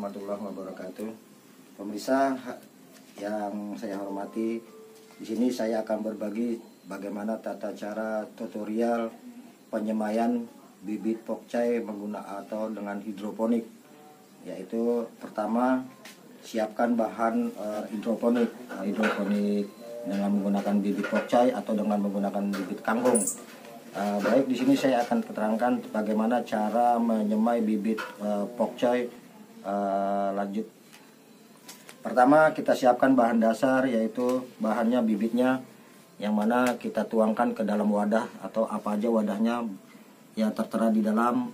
warahmatullahi wabarakatuh. Pemirsa yang saya hormati, di sini saya akan berbagi bagaimana tata cara tutorial penyemaian bibit pokcai menggunakan atau dengan hidroponik. Yaitu pertama, siapkan bahan hidroponik dengan menggunakan bibit pokcai atau dengan menggunakan bibit kangkung. Baik, di sini saya akan keterangkan bagaimana cara menyemai bibit pokcai. Lanjut. Pertama, kita siapkan bahan dasar, yaitu bahannya bibitnya, yang mana kita tuangkan ke dalam wadah atau apa aja wadahnya yang tertera di dalam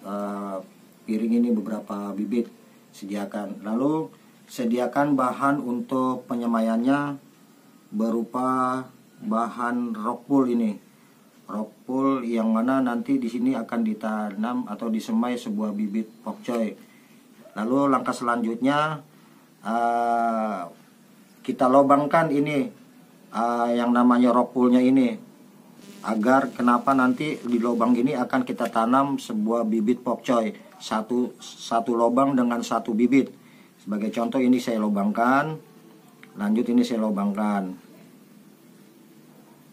piring ini, beberapa bibit sediakan. Lalu sediakan bahan untuk penyemaiannya berupa bahan rockwool ini. Rockwool yang mana nanti di sini akan ditanam atau disemai sebuah bibit pokcai. Lalu langkah selanjutnya kita lubangkan ini yang namanya rockwoolnya ini, agar kenapa nanti di lubang ini akan kita tanam sebuah bibit pokcai, satu lubang dengan satu bibit. Sebagai contoh ini saya lubangkan, lanjut ini saya lubangkan.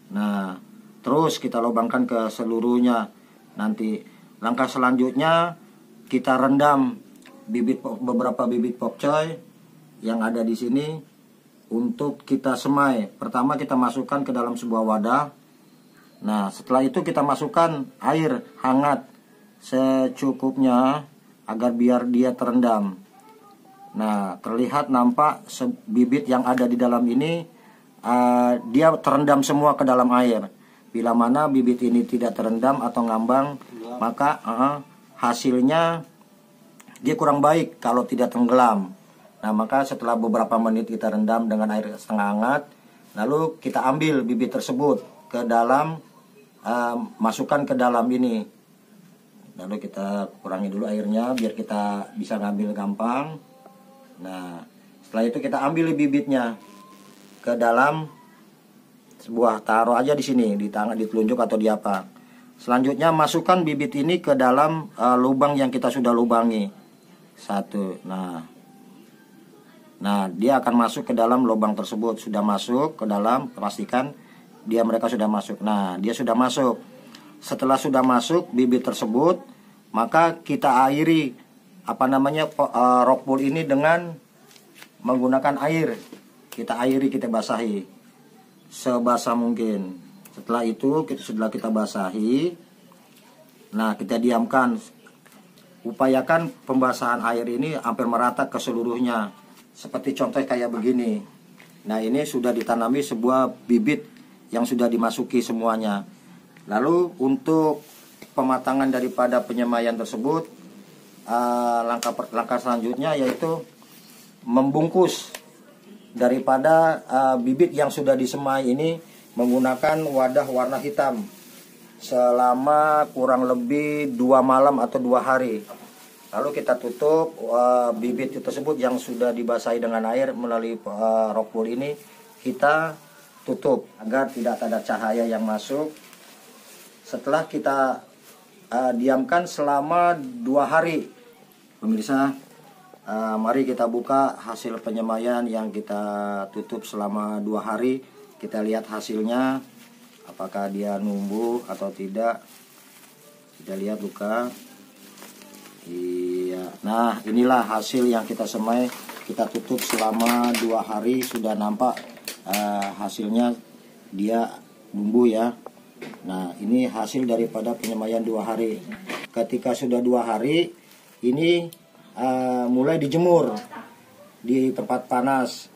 Nah, terus kita lubangkan ke seluruhnya. Nanti langkah selanjutnya kita rendam beberapa bibit pokcai yang ada di sini untuk kita semai. Pertama kita masukkan ke dalam sebuah wadah. Nah, setelah itu kita masukkan air hangat secukupnya agar biar dia terendam. Nah, terlihat nampak bibit yang ada di dalam ini dia terendam semua ke dalam air. Bila mana bibit ini tidak terendam atau ngambang, maka hasilnya dia kurang baik kalau tidak tenggelam. Nah, maka setelah beberapa menit kita rendam dengan air setengah hangat, lalu kita ambil bibit tersebut ke dalam, masukkan ke dalam ini. Lalu kita kurangi dulu airnya biar kita bisa ngambil gampang. Nah, setelah itu kita ambil bibitnya ke dalam sebuah, taruh aja di sini, di tangan, di telunjuk atau di apa. Selanjutnya masukkan bibit ini ke dalam lubang yang kita sudah lubangi. Satu. Nah, dia akan masuk ke dalam lubang tersebut. Sudah masuk ke dalam, pastikan mereka sudah masuk. Nah, dia sudah masuk. Setelah sudah masuk bibit tersebut, maka kita airi rockwool ini dengan menggunakan air. Kita airi, kita basahi sebasah mungkin. Setelah itu setelah kita basahi, nah kita diamkan. Upayakan pembasahan air ini hampir merata ke seluruhnya. Seperti contoh kayak begini. Nah, ini sudah ditanami sebuah bibit yang sudah dimasuki semuanya. Lalu untuk pematangan daripada penyemaian tersebut, langkah selanjutnya yaitu membungkus daripada bibit yang sudah disemai ini menggunakan wadah warna hitam selama kurang lebih 2 malam atau 2 hari. Lalu kita tutup bibit tersebut yang sudah dibasahi dengan air melalui rockwool ini, kita tutup agar tidak ada cahaya yang masuk. Setelah kita diamkan selama 2 hari, pemirsa, mari kita buka hasil penyemaian yang kita tutup selama 2 hari. Kita lihat hasilnya, apakah dia numbuh atau tidak. Kita lihat, buka. Iya. Nah, inilah hasil yang kita semai. Kita tutup selama 2 hari. Sudah nampak hasilnya, dia numbuh ya. Nah, ini hasil daripada penyemaian 2 hari. Ketika sudah 2 hari, ini mulai dijemur di tempat panas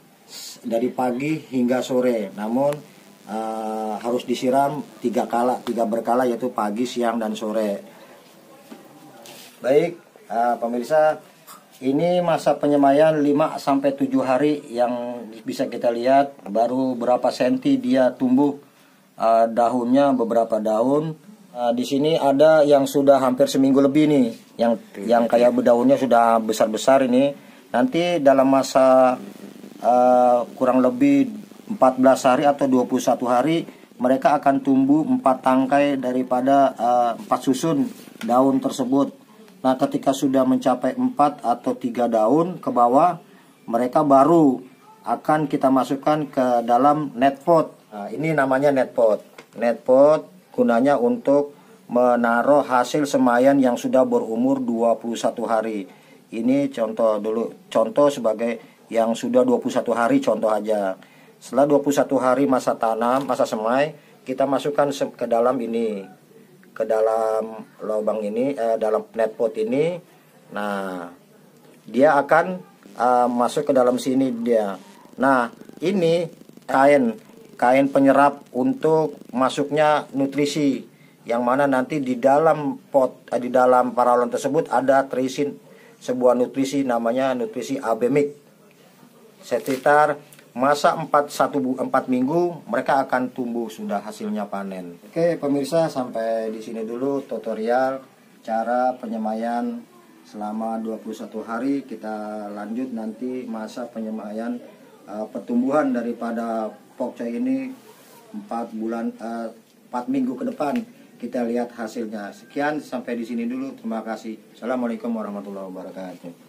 dari pagi hingga sore. Namun harus disiram 3 berkala, yaitu pagi, siang, dan sore. Baik, pemirsa, ini masa penyemaian 5-7 hari yang bisa kita lihat baru berapa senti dia tumbuh daunnya, beberapa daun. Di sini ada yang sudah hampir seminggu lebih nih, yang kayak daunnya sudah besar-besar ini. Nanti dalam masa kurang lebih 14 hari atau 21 hari, mereka akan tumbuh 4 tangkai daripada 4 susun daun tersebut. Nah, ketika sudah mencapai 4 atau 3 daun ke bawah, mereka baru akan kita masukkan ke dalam net pot. Nah, ini namanya net pot. Net pot gunanya untuk menaruh hasil semayan yang sudah berumur 21 hari. Ini contoh dulu, contoh sebagai yang sudah 21 hari, contoh aja. Setelah 21 hari masa tanam, masa semai, kita masukkan ke dalam ini, ke dalam lubang ini, dalam net pot ini. Nah, dia akan masuk ke dalam sini dia. Nah, ini kain penyerap untuk masuknya nutrisi, yang mana nanti di dalam pot, di dalam paralon tersebut ada terisi sebuah nutrisi, namanya nutrisi AB-Mix. Sekitar masa 4 minggu mereka akan tumbuh, sudah hasilnya panen. Oke pemirsa, sampai di sini dulu tutorial cara penyemaian selama 21 hari. Kita lanjut nanti masa penyemaian pertumbuhan daripada pokcoy ini 4 minggu ke depan. Kita lihat hasilnya. Sekian, sampai di sini dulu. Terima kasih. Assalamualaikum warahmatullahi wabarakatuh.